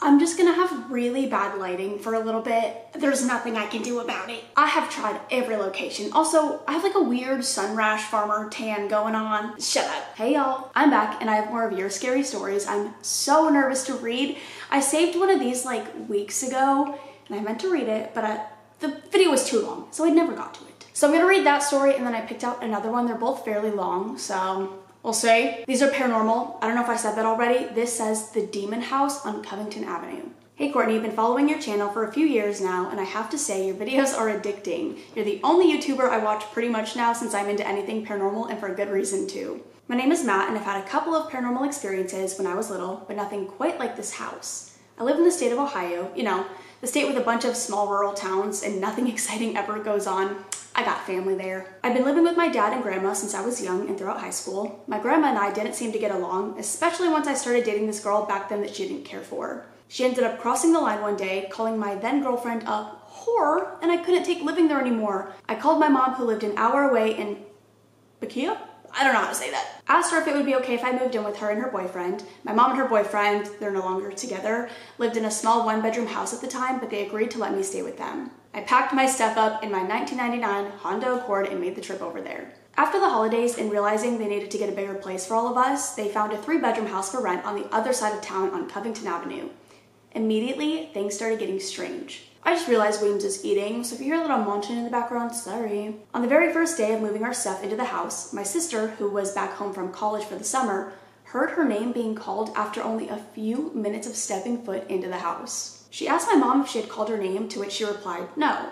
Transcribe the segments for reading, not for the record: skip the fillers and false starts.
I'm just gonna have really bad lighting for a little bit. There's nothing I can do about it. I have tried every location. Also, I have like a weird sun rash farmer tan going on. Shut up. Hey y'all, I'm back and I have more of your scary stories. I'm so nervous to read. I saved one of these like weeks ago and I meant to read it, but the video was too long, so I never got to it. So I'm gonna read that story and then I picked out another one. They're both fairly long, so we'll say. These are paranormal. I don't know if I said that already. This says The Demon House on Covington Avenue. Hey Courtney, I've been following your channel for a few years now, and I have to say your videos are addicting. You're the only YouTuber I watch pretty much now since I'm into anything paranormal, and for a good reason too. My name is Matt, and I've had a couple of paranormal experiences when I was little, but nothing quite like this house. I live in the state of Ohio, you know, the state with a bunch of small rural towns and nothing exciting ever goes on. I got family there. I've been living with my dad and grandma since I was young and throughout high school. My grandma and I didn't seem to get along, especially once I started dating this girl back then that she didn't care for. She ended up crossing the line one day, calling my then girlfriend a whore, and I couldn't take living there anymore. I called my mom, who lived an hour away in Bakia? I don't know how to say that. Asked her if it would be okay if I moved in with her and her boyfriend. My mom and her boyfriend, they're no longer together, lived in a small one-bedroom house at the time, but they agreed to let me stay with them. I packed my stuff up in my 1999 Honda Accord and made the trip over there. After the holidays and realizing they needed to get a bigger place for all of us, they found a 3-bedroom house for rent on the other side of town on Covington Avenue. Immediately, things started getting strange. I just realized Williams is eating, so if you hear a little munching in the background, sorry. On the very first day of moving our stuff into the house, my sister, who was back home from college for the summer, heard her name being called after only a few minutes of stepping foot into the house. She asked my mom if she had called her name, to which she replied, no.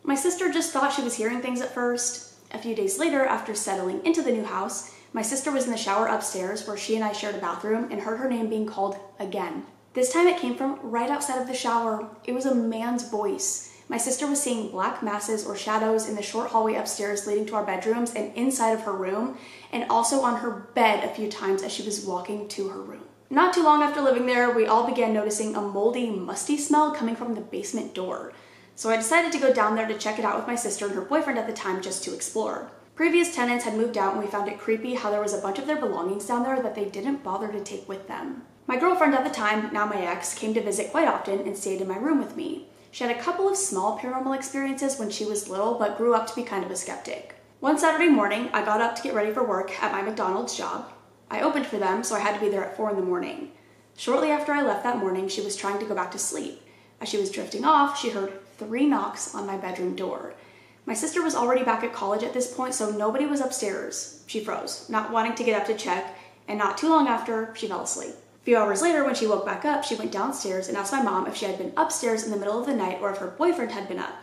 My sister just thought she was hearing things at first. A few days later, after settling into the new house, my sister was in the shower upstairs where she and I shared a bathroom and heard her name being called again. This time it came from right outside of the shower. It was a man's voice. My sister was seeing black masses or shadows in the short hallway upstairs leading to our bedrooms and inside of her room, and also on her bed a few times as she was walking to her room. Not too long after living there, we all began noticing a moldy, musty smell coming from the basement door. So I decided to go down there to check it out with my sister and her boyfriend at the time just to explore. Previous tenants had moved out and we found it creepy how there was a bunch of their belongings down there that they didn't bother to take with them. My girlfriend at the time, now my ex, came to visit quite often and stayed in my room with me. She had a couple of small paranormal experiences when she was little, but grew up to be kind of a skeptic. One Saturday morning, I got up to get ready for work at my McDonald's job. I opened for them, so I had to be there at 4 in the morning. Shortly after I left that morning, she was trying to go back to sleep. As she was drifting off, she heard 3 knocks on my bedroom door. My sister was already back at college at this point, so nobody was upstairs. She froze, not wanting to get up to check, and not too long after, she fell asleep. A few hours later, when she woke back up, she went downstairs and asked my mom if she had been upstairs in the middle of the night or if her boyfriend had been up.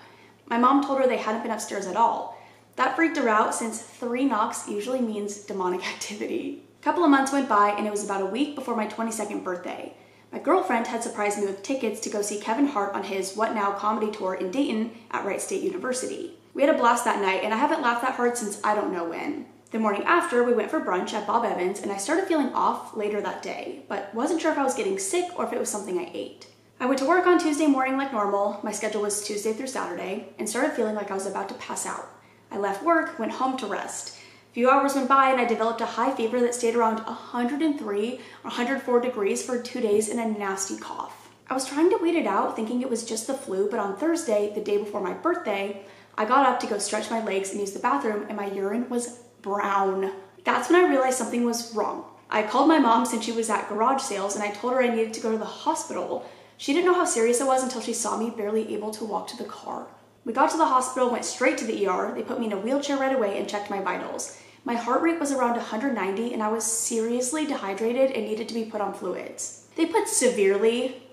My mom told her they hadn't been upstairs at all. That freaked her out since 3 knocks usually means demonic activity. A couple of months went by and it was about a week before my 22nd birthday. My girlfriend had surprised me with tickets to go see Kevin Hart on his What Now comedy tour in Dayton at Wright State University. We had a blast that night and I haven't laughed that hard since I don't know when. The morning after, we went for brunch at Bob Evans and I started feeling off later that day, but wasn't sure if I was getting sick or if it was something I ate. I went to work on Tuesday morning like normal, my schedule was Tuesday through Saturday, and started feeling like I was about to pass out. I left work, went home to rest. A few hours went by and I developed a high fever that stayed around 103 or 104 degrees for 2 days and a nasty cough. I was trying to wait it out, thinking it was just the flu, but on Thursday, the day before my birthday, I got up to go stretch my legs and use the bathroom and my urine was brown. That's when I realized something was wrong. I called my mom since she was at garage sales and I told her I needed to go to the hospital. She didn't know how serious it was until she saw me barely able to walk to the car. We got to the hospital, went straight to the ER. They put me in a wheelchair right away and checked my vitals. My heart rate was around 190 and I was seriously dehydrated and needed to be put on fluids. They put severely,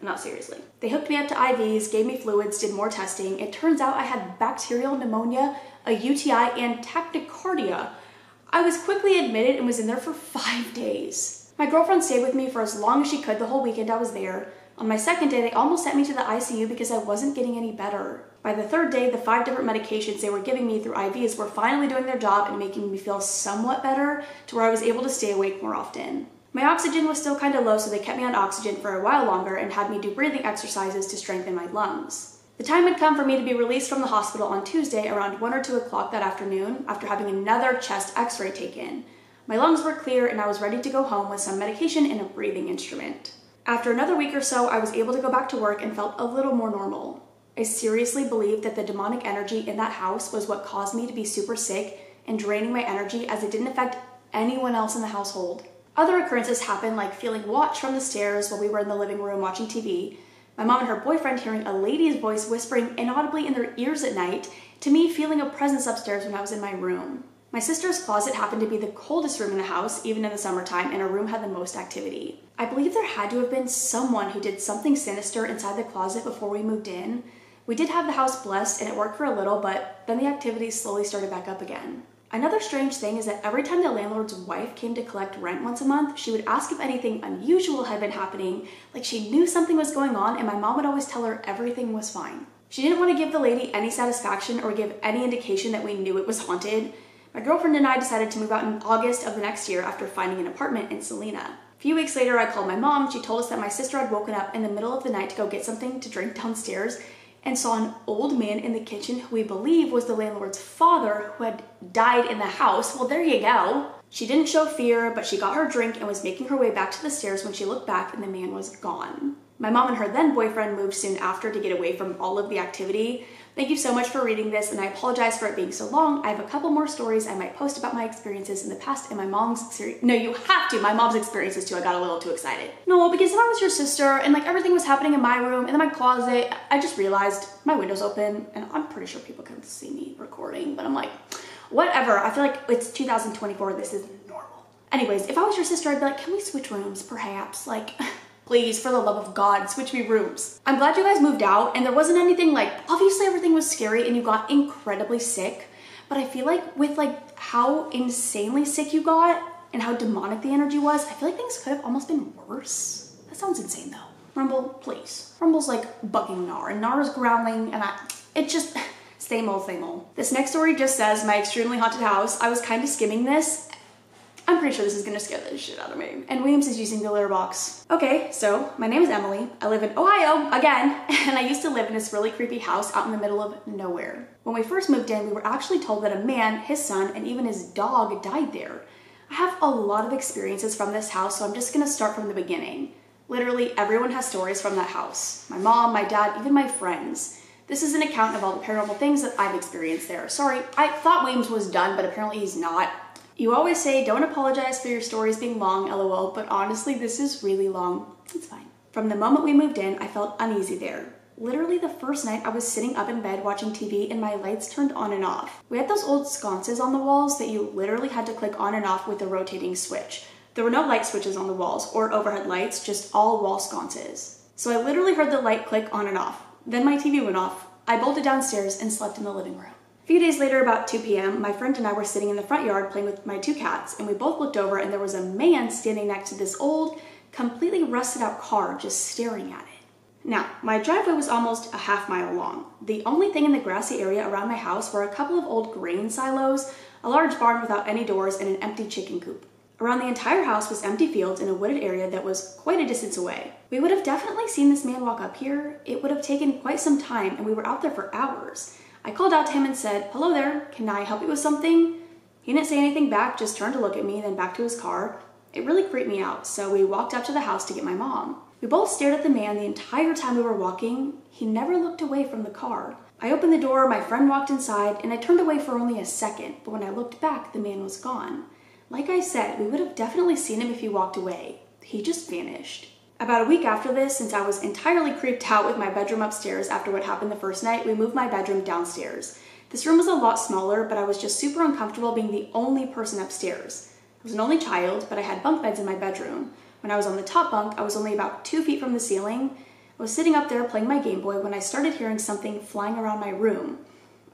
not seriously. They hooked me up to IVs, gave me fluids, did more testing. It turns out I had bacterial pneumonia, a UTI, and tachycardia. I was quickly admitted and was in there for 5 days. My girlfriend stayed with me for as long as she could the whole weekend I was there. On my second day, they almost sent me to the ICU because I wasn't getting any better. By the third day, the 5 different medications they were giving me through IVs were finally doing their job and making me feel somewhat better to where I was able to stay awake more often. My oxygen was still kind of low, so they kept me on oxygen for a while longer and had me do breathing exercises to strengthen my lungs. The time had come for me to be released from the hospital on Tuesday around 1 or 2 o'clock that afternoon after having another chest x-ray taken. My lungs were clear and I was ready to go home with some medication and a breathing instrument. After another week or so, I was able to go back to work and felt a little more normal. I seriously believed that the demonic energy in that house was what caused me to be super sick and draining my energy, as it didn't affect anyone else in the household. Other occurrences happened, like feeling watched from the stairs while we were in the living room watching TV, my mom and her boyfriend hearing a lady's voice whispering inaudibly in their ears at night, to me feeling a presence upstairs when I was in my room. My sister's closet happened to be the coldest room in the house, even in the summertime, and her room had the most activity. I believe there had to have been someone who did something sinister inside the closet before we moved in. We did have the house blessed and it worked for a little, but then the activity slowly started back up again. Another strange thing is that every time the landlord's wife came to collect rent once a month, she would ask if anything unusual had been happening, like she knew something was going on, and my mom would always tell her everything was fine. She didn't want to give the lady any satisfaction or give any indication that we knew it was haunted. My girlfriend and I decided to move out in August of the next year after finding an apartment in Salina. A few weeks later, I called my mom. She told us that my sister had woken up in the middle of the night to go get something to drink downstairs and saw an old man in the kitchen who we believe was the landlord's father, who had died in the house. Well, there you go. She didn't show fear, but she got her drink and was making her way back to the stairs when she looked back and the man was gone. My mom and her then boyfriend moved soon after to get away from all of the activity. Thank you so much for reading this, and I apologize for it being so long. I have a couple more stories I might post about my experiences in the past and my mom's experience. No, you have to. My mom's experiences too. I got a little too excited. No, because if I was your sister and like everything was happening in my room and then my closet, I just realized my window's open and I'm pretty sure people can see me recording, but I'm like, whatever. I feel like it's 2024. This is normal. Anyways, if I was your sister, I'd be like, can we switch rooms perhaps? Like, please, for the love of God, switch me rooms. I'm glad you guys moved out and there wasn't anything like, obviously everything was scary and you got incredibly sick, but I feel like with like how insanely sick you got and how demonic the energy was, I feel like things could have almost been worse. That sounds insane though. Rumble, please. Rumble's like bugging Nar and Nar's growling and it just, same old, same old. This next story just says, my extremely haunted house. I was kind of skimming this. I'm pretty sure this is gonna scare the shit out of me. And Williams is using the litter box. Okay, so my name is Emily. I live in Ohio, again, and I used to live in this really creepy house out in the middle of nowhere. When we first moved in, we were actually told that a man, his son, and even his dog died there. I have a lot of experiences from this house, so I'm just gonna start from the beginning. Literally everyone has stories from that house. My mom, my dad, even my friends. This is an account of all the paranormal things that I've experienced there. Sorry, I thought Williams was done, but apparently he's not. You always say don't apologize for your stories being long, lol, but honestly this is really long. It's fine. From the moment we moved in, I felt uneasy there. Literally the first night I was sitting up in bed watching TV and my lights turned on and off. We had those old sconces on the walls that you literally had to click on and off with a rotating switch. There were no light switches on the walls or overhead lights, just all wall sconces. So I literally heard the light click on and off. Then my TV went off. I bolted downstairs and slept in the living room. A few days later, about 2 p.m., my friend and I were sitting in the front yard playing with my 2 cats, and we both looked over and there was a man standing next to this old, completely rusted out car just staring at it. Now, my driveway was almost a half-mile long. The only thing in the grassy area around my house were a couple of old grain silos, a large barn without any doors, and an empty chicken coop. Around the entire house was empty fields in a wooded area that was quite a distance away. We would have definitely seen this man walk up here. It would have taken quite some time, and we were out there for hours. I called out to him and said, "Hello there, can I help you with something?" He didn't say anything back, just turned to look at me, then back to his car. It really creeped me out, so we walked up to the house to get my mom. We both stared at the man the entire time we were walking. He never looked away from the car. I opened the door, my friend walked inside, and I turned away for only a second, but when I looked back, the man was gone. Like I said, we would have definitely seen him if he walked away. He just vanished. About a week after this, since I was entirely creeped out with my bedroom upstairs after what happened the first night, we moved my bedroom downstairs. This room was a lot smaller, but I was just super uncomfortable being the only person upstairs. I was an only child, but I had bunk beds in my bedroom. When I was on the top bunk, I was only about 2 feet from the ceiling. I was sitting up there playing my Game Boy when I started hearing something flying around my room.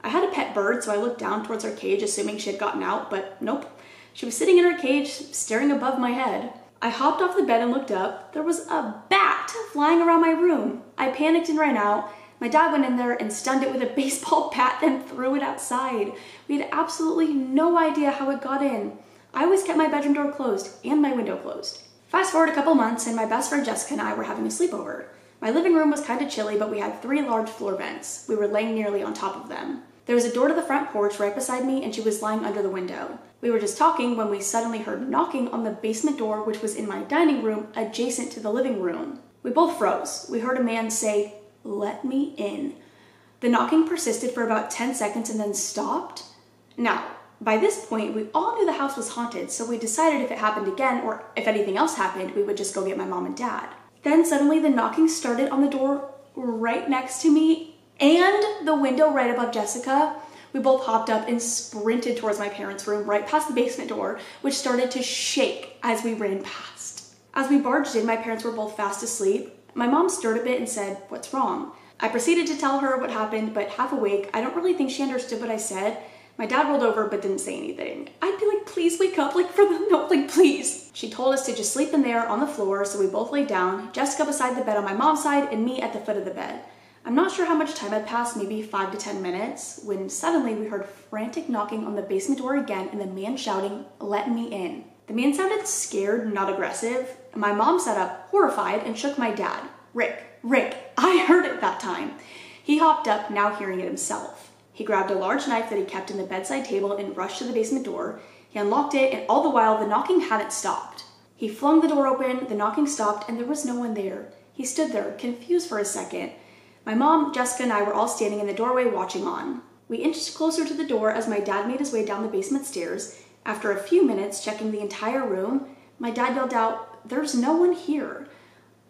I had a pet bird, so I looked down towards her cage, assuming she had gotten out, but nope. She was sitting in her cage, staring above my head. I hopped off the bed and looked up. There was a bat flying around my room. I panicked and ran out. My dad went in there and stunned it with a baseball bat, then threw it outside. We had absolutely no idea how it got in. I always kept my bedroom door closed and my window closed. Fast forward a couple months and my best friend Jessica and I were having a sleepover. My living room was kind of chilly, but we had 3 large floor vents. We were laying nearly on top of them. There was a door to the front porch right beside me and she was lying under the window. We were just talking when we suddenly heard knocking on the basement door, which was in my dining room adjacent to the living room. We both froze. We heard a man say, "Let me in." The knocking persisted for about 10 seconds and then stopped. Now, by this point, we all knew the house was haunted, so we decided if it happened again or if anything else happened, we would just go get my mom and dad. Then suddenly the knocking started on the door right next to me and the window right above Jessica. We both hopped up and sprinted towards my parents' room right past the basement door, which started to shake as we ran past. As we barged in, my parents were both fast asleep. My mom stirred a bit and said, "What's wrong?" I proceeded to tell her what happened, but half awake, I don't really think she understood what I said. My dad rolled over but didn't say anything. I'd be like, "Please wake up, please." She told us to just sleep in there on the floor, so we both laid down, Jessica beside the bed on my mom's side and me at the foot of the bed. I'm not sure how much time had passed, maybe 5 to 10 minutes, when suddenly we heard frantic knocking on the basement door again and the man shouting, "Let me in." The man sounded scared, not aggressive. My mom sat up, horrified, and shook my dad. Rick, I heard it that time. He hopped up, now hearing it himself. He grabbed a large knife that he kept in the bedside table and rushed to the basement door. He unlocked it, and all the while, the knocking hadn't stopped. He flung the door open, the knocking stopped, and there was no one there. He stood there, confused for a second. My mom, Jessica, and I were all standing in the doorway watching on. We inched closer to the door as my dad made his way down the basement stairs. After a few minutes checking the entire room, my dad yelled out, "There's no one here."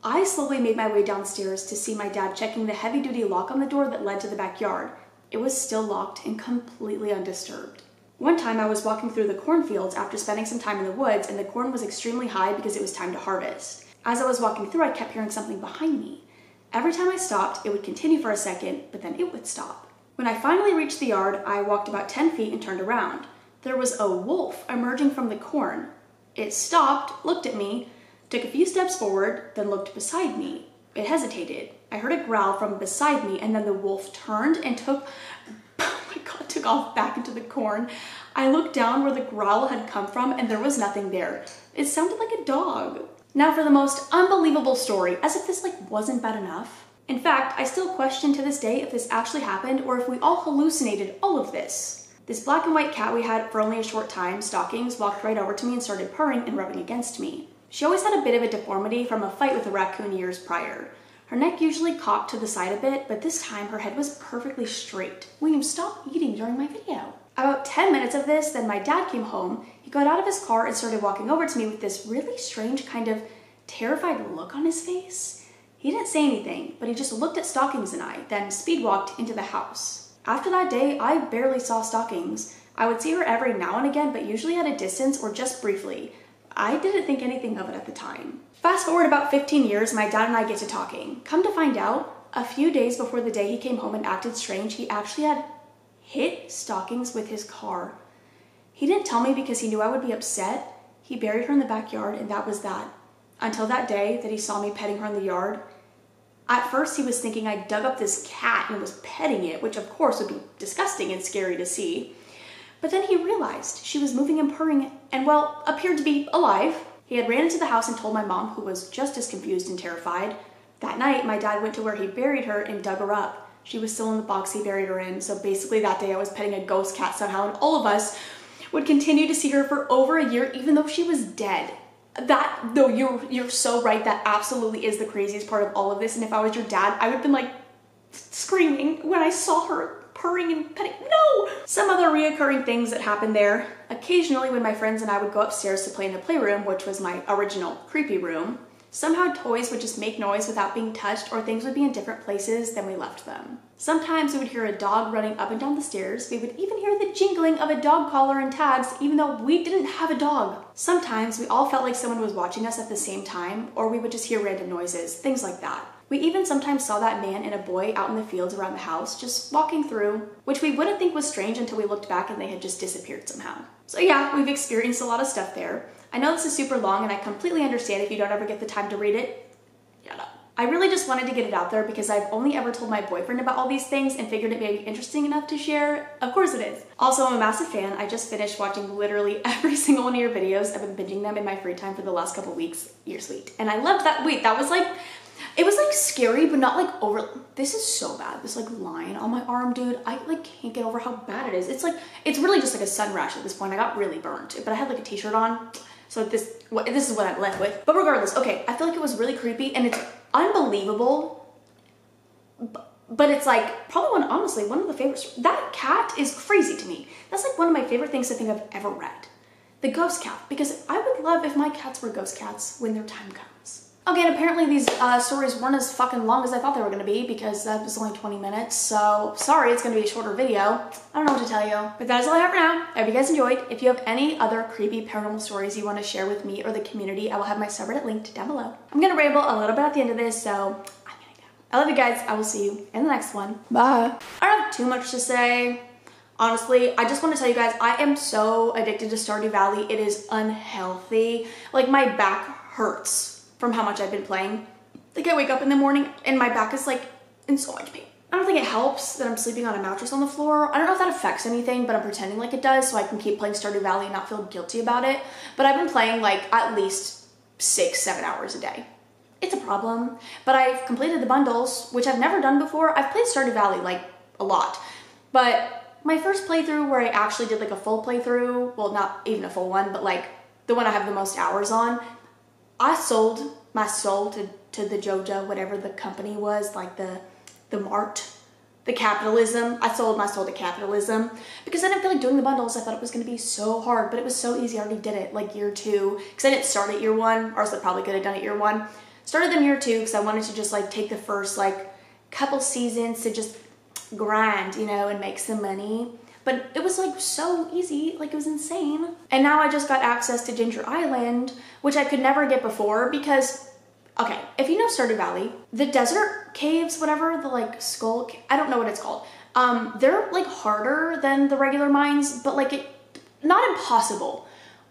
I slowly made my way downstairs to see my dad checking the heavy-duty lock on the door that led to the backyard. It was still locked and completely undisturbed. One time I was walking through the cornfields after spending some time in the woods, and the corn was extremely high because it was time to harvest. As I was walking through, I kept hearing something behind me. Every time I stopped, it would continue for a second, but then it would stop. When I finally reached the yard, I walked about 10 feet and turned around. There was a wolf emerging from the corn. It stopped, looked at me, took a few steps forward, then looked beside me. It hesitated. I heard a growl from beside me, and then the wolf turned and took off back into the corn. I looked down where the growl had come from, and there was nothing there. It sounded like a dog. Now for the most unbelievable story, as if this wasn't bad enough. In fact, I still question to this day if this actually happened or if we all hallucinated all of this. This black and white cat we had for only a short time, Stockings, walked right over to me and started purring and rubbing against me. She always had a bit of a deformity from a fight with a raccoon years prior. Her neck usually cocked to the side a bit, but this time her head was perfectly straight. William, stop eating during my video. About 10 minutes of this, then my dad came home. He got out of his car and started walking over to me with this really strange kind of terrified look on his face. He didn't say anything, but he just looked at Stockings and I, then speed walked into the house. After that day, I barely saw Stockings. I would see her every now and again, but usually at a distance or just briefly. I didn't think anything of it at the time. Fast forward about 15 years, my dad and I get to talking. Come to find out, a few days before the day he came home and acted strange, he actually had hit Stockings with his car. He didn't tell me because he knew I would be upset. He buried her in the backyard, and that was that. Until that day that he saw me petting her in the yard. At first he was thinking I dug up this cat and was petting it, which of course would be disgusting and scary to see. But then he realized she was moving and purring and, well, appeared to be alive. He had ran into the house and told my mom, who was just as confused and terrified. That night, my dad went to where he buried her and dug her up. She was still in the box he buried her in, so basically that day I was petting a ghost cat somehow, and all of us would continue to see her for over a year, even though she was dead. You're so right, that absolutely is the craziest part of all of this, and if I was your dad, I would have been screaming when I saw her purring and petting. No! Some other reoccurring things that happened there. Occasionally when my friends and I would go upstairs to play in the playroom, which was my original creepy room, somehow toys would just make noise without being touched, or things would be in different places than we left them. Sometimes we would hear a dog running up and down the stairs. We would even hear the jingling of a dog collar and tags, even though we didn't have a dog. Sometimes we all felt like someone was watching us at the same time, or we would just hear random noises, things like that. We even sometimes saw that man and a boy out in the fields around the house, just walking through, which we wouldn't think was strange until we looked back and they had just disappeared somehow. So yeah, we've experienced a lot of stuff there. I know this is super long and I completely understand if you don't ever get the time to read it. Shut up. I really just wanted to get it out there because I've only ever told my boyfriend about all these things and figured it may be interesting enough to share. Of course it is. Also, I'm a massive fan. I just finished watching literally every single one of your videos. I've been binging them in my free time for the last couple weeks. You're sweet. And I loved that. Wait, that was It was like scary, but not like over. This is so bad. This like line on my arm, dude. I like can't get over how bad it is. It's like, it's really just like a sun rash at this point. I got really burnt, but I had like a t-shirt on. So this is what I'm left with. But regardless, okay, I feel like it was really creepy and it's unbelievable. But it's like probably honestly, one of the favorites. That cat is crazy to me. That's like one of my favorite things I think I've ever read. The ghost cat, because I would love if my cats were ghost cats when their time comes. Okay, and apparently these stories weren't as fucking long as I thought they were gonna be because that was only 20 minutes. So sorry, it's gonna be a shorter video. I don't know what to tell you, but that is all I have for now. I hope you guys enjoyed. If you have any other creepy paranormal stories you want to share with me or the community, I will have my subreddit linked down below. I'm gonna ramble a little bit at the end of this, so I'm gonna go. I love you guys. I will see you in the next one. Bye. I don't have too much to say. Honestly, I just want to tell you guys, I am so addicted to Stardew Valley. It is unhealthy. Like my back hurts from how much I've been playing. Like I wake up in the morning and my back is like in so much pain. I don't think it helps that I'm sleeping on a mattress on the floor. I don't know if that affects anything, but I'm pretending like it does so I can keep playing Stardew Valley and not feel guilty about it. But I've been playing like at least 6-7 hours a day. It's a problem, but I've completed the bundles, which I've never done before. I've played Stardew Valley like a lot, but my first playthrough where I actually did like a full playthrough, well, not even a full one, but like the one I have the most hours on, I sold my soul to the Jojo, whatever the company was, like the mart, the capitalism. I sold my soul to capitalism because I didn't feel like doing the bundles. I thought it was going to be so hard, but it was so easy. I already did it like year 2 because I didn't start at year 1, or else I probably could have done it year 1. Started them year 2 because I wanted to just like take the first like couple seasons to just grind, you know, and make some money. But it was like so easy, like it was insane. And now I just got access to Ginger Island, which I could never get before because, okay, if you know Stardew Valley, the desert caves, whatever, the like skull, I don't know what it's called. They're like harder than the regular mines, but like not impossible.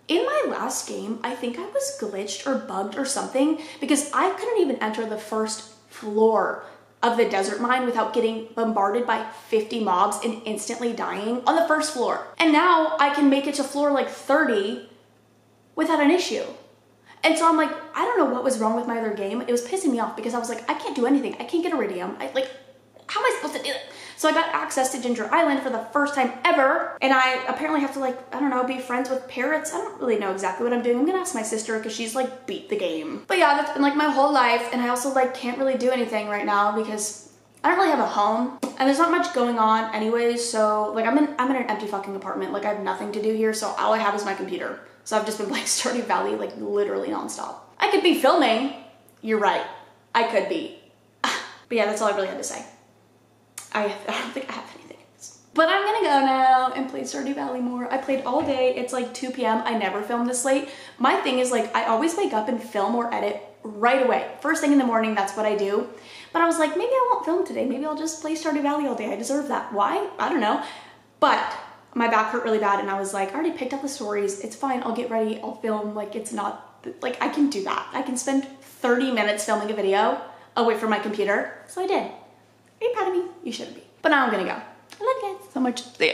In my last game, I think I was glitched or bugged or something because I couldn't even enter the first floor of the desert mine without getting bombarded by 50 mobs and instantly dying on the first floor. And now I can make it to floor like 30 without an issue. And so I'm like, I don't know what was wrong with my other game. It was pissing me off because I was like, I can't do anything. I can't get iridium. How am I supposed to do it? So I got access to Ginger Island for the first time ever. And I apparently have to like, I don't know, be friends with parrots. I don't really know exactly what I'm doing. I'm gonna ask my sister because she's like beat the game. But yeah, that's been like my whole life. And I also like can't really do anything right now because I don't really have a home and there's not much going on anyways. So like I'm in an empty fucking apartment. Like I have nothing to do here. So all I have is my computer. So I've just been playing Stardew Valley like literally nonstop. I could be filming. You're right. I could be. But yeah, that's all I really had to say. I don't think I have anything else. But I'm gonna go now and play Stardew Valley more. I played all day. It's like 2 p.m. I never film this late. My thing is like I always wake up and film or edit right away. First thing in the morning, that's what I do. But I was like, maybe I won't film today. Maybe I'll just play Stardew Valley all day. I deserve that. Why? I don't know. But my back hurt really bad and I was like, I already picked up the stories. It's fine. I'll get ready. I'll film. Like it's not, like I can do that. I can spend 30 minutes filming a video away from my computer. So I did. Are you proud of me? You shouldn't be. But now I'm gonna go. I love you guys so much. See you.